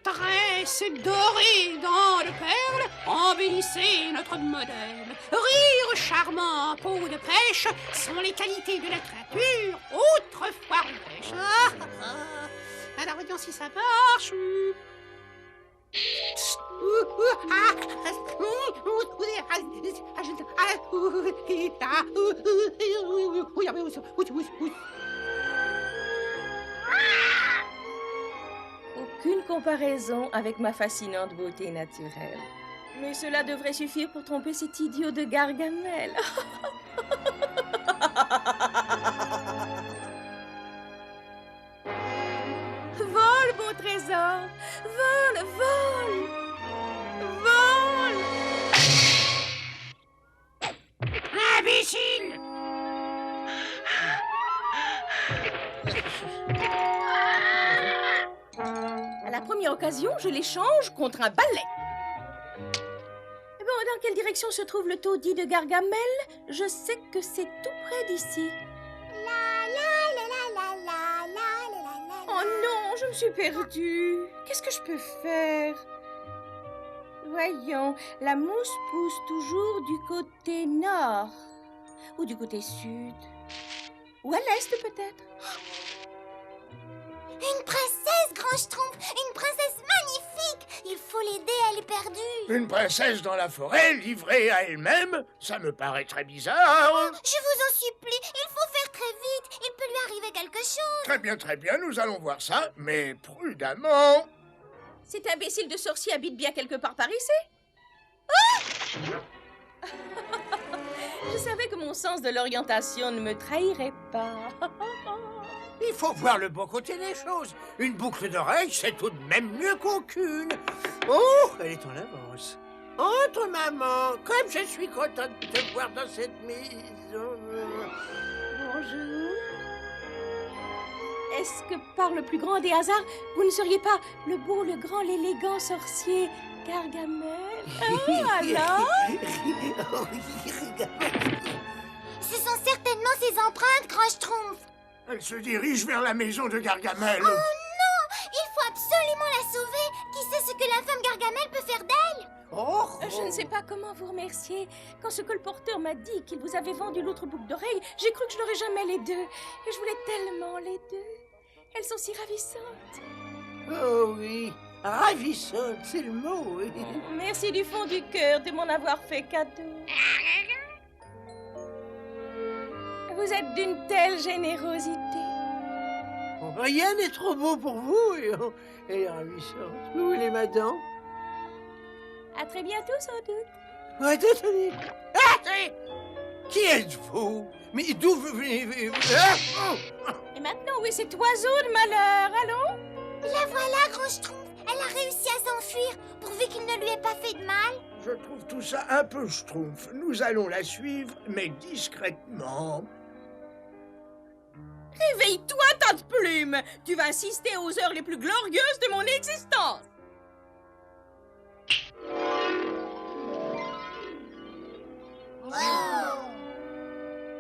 Tresse dorée dans de perles, embellissez notre modèle. Rire charmant, peau de pêche, sont les qualités de la créature, autrefois fraîche. Alors voyons si ça marche. Aucune comparaison avec ma fascinante beauté naturelle. Mais cela devrait suffire pour tromper cet idiot de Gargamel. Vole, beau trésor! Vole, vole! Vole! Imbécile! À la première occasion, je l'échange contre un balai. Bon, dans quelle direction se trouve le taudis de Gargamel? Je sais que c'est tout près d'ici. Oh non, je me suis perdue. Qu'est-ce que je peux faire? Voyons, la mousse pousse toujours du côté nord. Ou du côté sud. Ou à l'est peut-être. Une princesse, grand schtroumpf! Une princesse magnifique! Il faut l'aider, elle est perdue. Une princesse dans la forêt, livrée à elle-même, ça me paraît très bizarre. Je vous en supplie, il faut faire très vite. Il peut lui arriver quelque chose. Très bien, nous allons voir ça, mais prudemment. Cet imbécile de sorcier habite bien quelque part par ici? Ah! Je savais que mon sens de l'orientation ne me trahirait pas. Il faut voir le bon côté des choses. Une boucle d'oreille, c'est tout de même mieux qu'aucune. Oh, elle est en avance. Entre, maman, comme je suis contente de te voir dans cette maison. Bonjour. Est-ce que par le plus grand des hasards, vous ne seriez pas le beau, le grand, l'élégant sorcier Gargamel? Oh, alors? Ce sont certainement ses empreintes, Grand Schtroumpf. Elle se dirige vers la maison de Gargamel. Oh non! Il faut absolument la sauver. Qui sait ce que l'infâme Gargamel peut faire d'elle? Je ne sais pas comment vous remercier. Quand ce colporteur m'a dit qu'il vous avait vendu l'autre boucle d'oreille, j'ai cru que je n'aurais jamais les deux. Et je voulais tellement les deux. Elles sont si ravissantes. Oh oui, ravissante, c'est le mot, oui. Merci du fond du cœur de m'en avoir fait cadeau. Vous êtes d'une telle générosité. Rien n'est trop beau pour vous, et ravissante. Vous voulez ma dent? À très bientôt, sans doute. Attendez. Attendez. Qui êtes-vous? Mais d'où venez-vous? Et maintenant, où est cet oiseau de malheur? Allons? La voilà, Grand Schtroumpf. Elle a réussi à s'enfuir, pourvu qu'il ne lui ait pas fait de mal. Je trouve tout ça un peu schtroumpf. Nous allons la suivre, mais discrètement. Réveille-toi, tas de plumes! Tu vas assister aux heures les plus glorieuses de mon existence!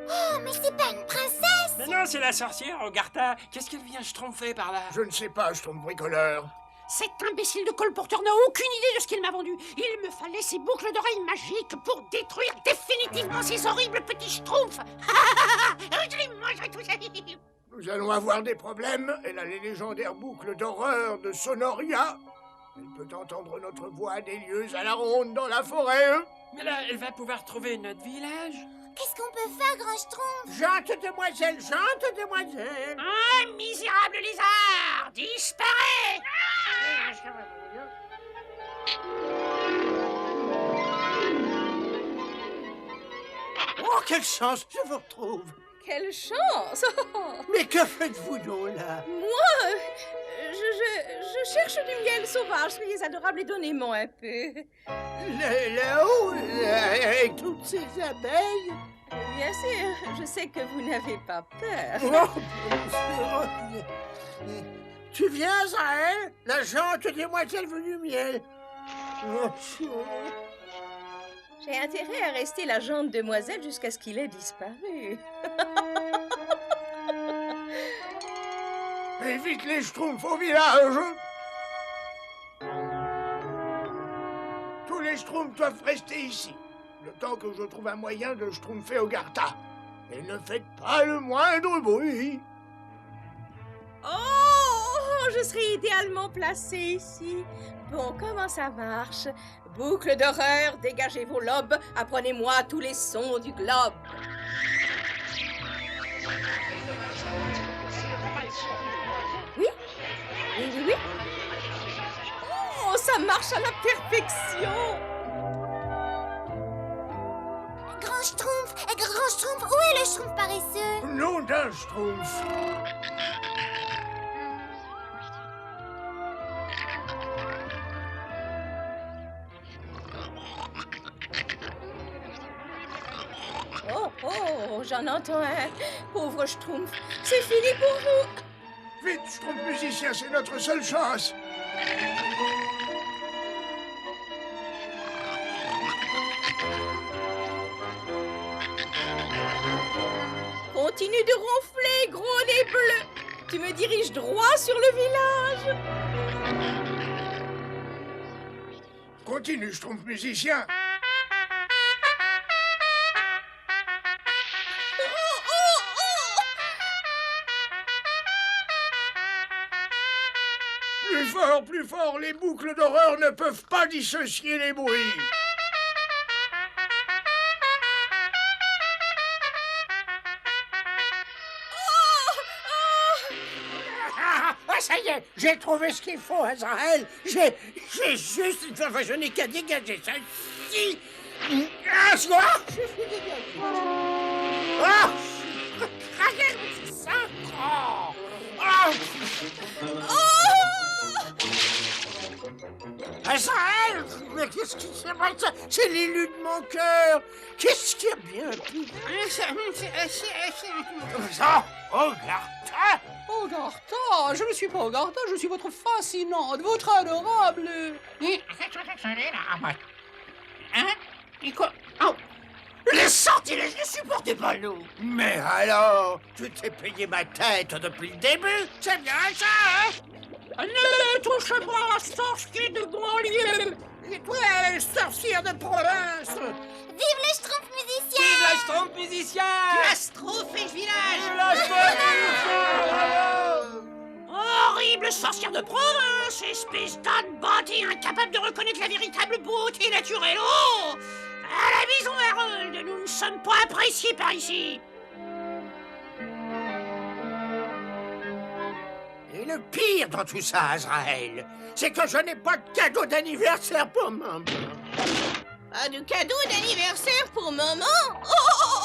Oh, mais c'est pas une princesse! Mais non, c'est la sorcière, Ogartha. Qu'est-ce qu'elle vient schtroumpfer par là? Je ne sais pas, Schtroumpf bricoleur. Cet imbécile de colporteur n'a aucune idée de ce qu'il m'a vendu. Il me fallait ces boucles d'oreilles magiques pour détruire définitivement ces horribles petits schtroumpfs. Je les mangerai tous. Nous allons avoir des problèmes. Elle a les légendaires boucles d'horreur de Sonoria. Elle peut entendre notre voix délieuse à la ronde dans la forêt. Mais là, elle va pouvoir trouver notre village. Qu'est-ce qu'on peut faire, Grand Schtroumpf? Gente demoiselle. Un misérable lézard, disparais! Oh, quelle chance, je vous retrouve. Quelle chance! Mais que faites-vous donc là? Moi, je cherche du miel sauvage. Soyez adorable et donnez-moi un peu. Là-haut, avec toutes ces abeilles. Bien sûr, je sais que vous n'avez pas peur. Oh, tu viens à elle, la gente demoiselle venue miel. J'ai intérêt à rester la jante demoiselle jusqu'à ce qu'il ait disparu. Et vite les schtroumpfs au village! Tous les schtroumpfs doivent rester ici, le temps que je trouve un moyen de schtroumpfer Ogartha. Et ne faites pas le moindre bruit. Oh, je serai idéalement placée ici. Bon, comment ça marche? Boucle d'horreur, dégagez vos lobes, apprenez-moi tous les sons du globe. Oui? Oui. Oh, ça marche à la perfection. Grand Schtroumpf, où est le Schtroumpf paresseux? Nom d'un schtroumpf. Oh, j'en entends un. Pauvre Schtroumpf, c'est fini pour vous. Vite, Schtroumpf musicien, c'est notre seule chance. Continue de ronfler, gros nez bleu. Tu me diriges droit sur le village. Continue, Schtroumpf musicien. plus fort, les boucles d'horreur ne peuvent pas dissocier les bruits. Ah, ça y est, j'ai trouvé ce qu'il faut, Azrael. J'ai juste... Enfin, je n'ai qu'à dégager ça. Si... Ah, soir, je suis dégagé. Ah, craquer, c'est sacrant. Ah. Azrael, mais qu'est-ce qui s'est passé? C'est l'élu de mon cœur. Qu'est-ce qui a bien pu... Ça, Hogartha. Hogartha, je ne suis pas Hogartha, je suis votre fascinante, votre adorable. Hein? Et quoi? Oh! Les sortilèges ne supportaient pas l'eau. Mais alors, tu t'es payé ma tête depuis le début. C'est bien ça, hein? Ne touche pas la sorcière de banlieue. Et toi, sorcière de province. Vive le Schtroumpf musicien! Vive la Schtroumpf musicien! La strophe et village. Vive la Schtroumpf musicien! Horrible sorcière de province, espèce d'âne bâti incapable de reconnaître la véritable beauté naturelle. Oh! À la maison Harold, nous ne sommes pas appréciés par ici. Et le pire dans tout ça, Azrael, c'est que je n'ai pas de cadeau d'anniversaire pour maman. Pas de cadeau d'anniversaire pour maman? Oh,